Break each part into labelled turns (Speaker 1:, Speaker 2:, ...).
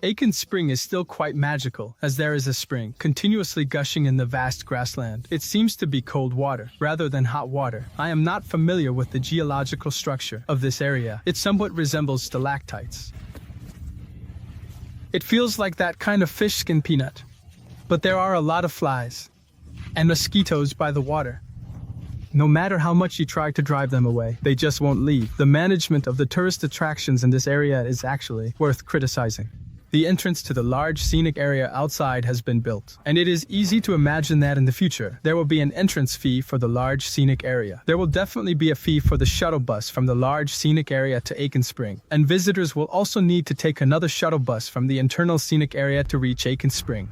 Speaker 1: Akin Spring is still quite magical, as there is a spring continuously gushing in the vast grassland. It seems to be cold water, rather than hot water. I am not familiar with the geological structure of this area. It somewhat resembles stalactites. It feels like that kind of fish skin peanut. But there are a lot of flies and mosquitoes by the water. No matter how much you try to drive them away, they just won't leave. The management of the tourist attractions in this area is actually worth criticizing. The entrance to the large scenic area outside has been built, and it is easy to imagine that in the future, there will be an entrance fee for the large scenic area. There will definitely be a fee for the shuttle bus from the large scenic area to Akin Spring, and visitors will also need to take another shuttle bus from the internal scenic area to reach Akin Spring.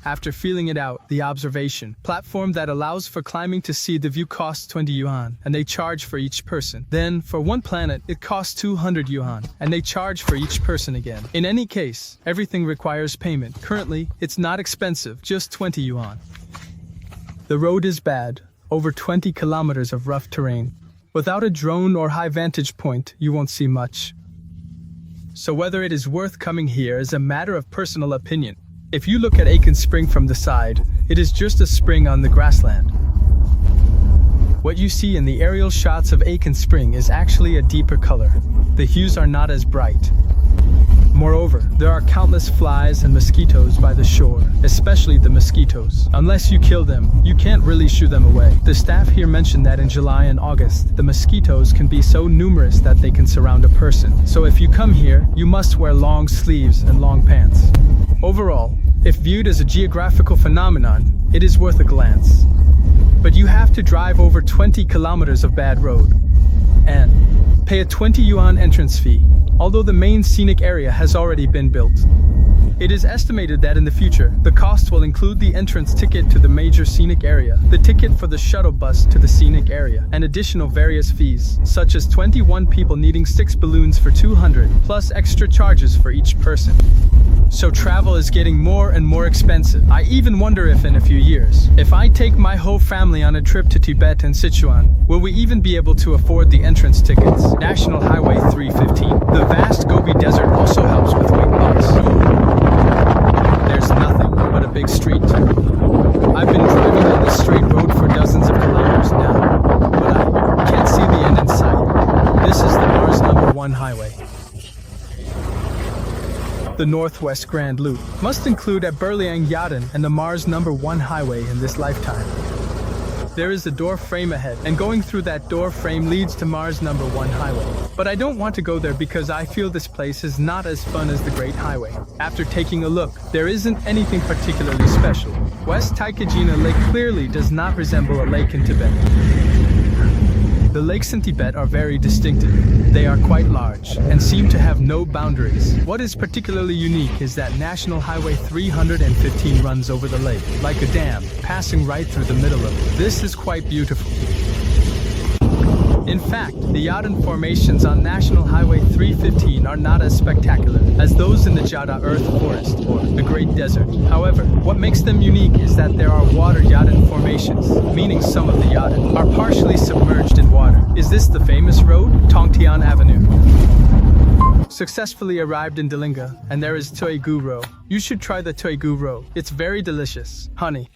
Speaker 1: After feeling it out, the observation platform that allows for climbing to see the view costs 20 yuan, and they charge for each person. Then, for one planet, it costs 200 yuan, and they charge for each person again. In any case, everything requires payment. Currently, it's not expensive, just 20 yuan. The road is bad, over 20 kilometers of rough terrain. Without a drone or high vantage point, you won't see much. So whether it is worth coming here is a matter of personal opinion. If you look at Akin Spring from the side, it is just a spring on the grassland. What you see in the aerial shots of Akin Spring is actually a deeper color. The hues are not as bright. Moreover, there are countless flies and mosquitoes by the shore, especially the mosquitoes. Unless you kill them, you can't really shoo them away. The staff here mentioned that in July and August, the mosquitoes can be so numerous that they can surround a person. So if you come here, you must wear long sleeves and long pants. Overall, if viewed as a geographical phenomenon, it is worth a glance. But you have to drive over 20 kilometers of bad road and pay a 20 yuan entrance fee, although the main scenic area has already been built. It is estimated that in the future, the cost will include the entrance ticket to the major scenic area, the ticket for the shuttle bus to the scenic area, and additional various fees, such as 21 people needing 6 balloons for 200, plus extra charges for each person. So travel is getting more and more expensive. I even wonder if in a few years, if I take my whole family on a trip to Tibet and Xinjiang, will we even be able to afford the entrance tickets? National Highway 315. The vast Gobi Desert also helps with weight loss. There's nothing but a big street. I've been driving on this straight road for dozens of kilometers now, but I can't see the end in sight. This is the Mars #1 highway. The Northwest Grand Loop must include a Ruoqiang Yunnan and the Mars #1 highway in this lifetime. There is a door frame ahead, and going through that door frame leads to Mars #1 highway. But I don't want to go there because I feel this place is not as fun as the Great Highway. After taking a look, there isn't anything particularly special. West Taikajina Lake clearly does not resemble a lake in Tibet. The lakes in Tibet are very distinctive. They are quite large and seem to have no boundaries. What is particularly unique is that National Highway 315 runs over the lake, like a dam, passing right through the middle of it. This is quite beautiful. In fact, the Yunnan formations on National Highway 315 are not as spectacular as those in the Jada Earth Forest or the Great Desert. However, what makes them unique is that there are water Yunnan formations, meaning some of the Yunnan are partially submerged in water. Is this the famous road, Tongtian Avenue? Successfully arrived in Delingha, and there is Toy Gu Ro. You should try the Toy Gu Ro. It's very delicious. Honey.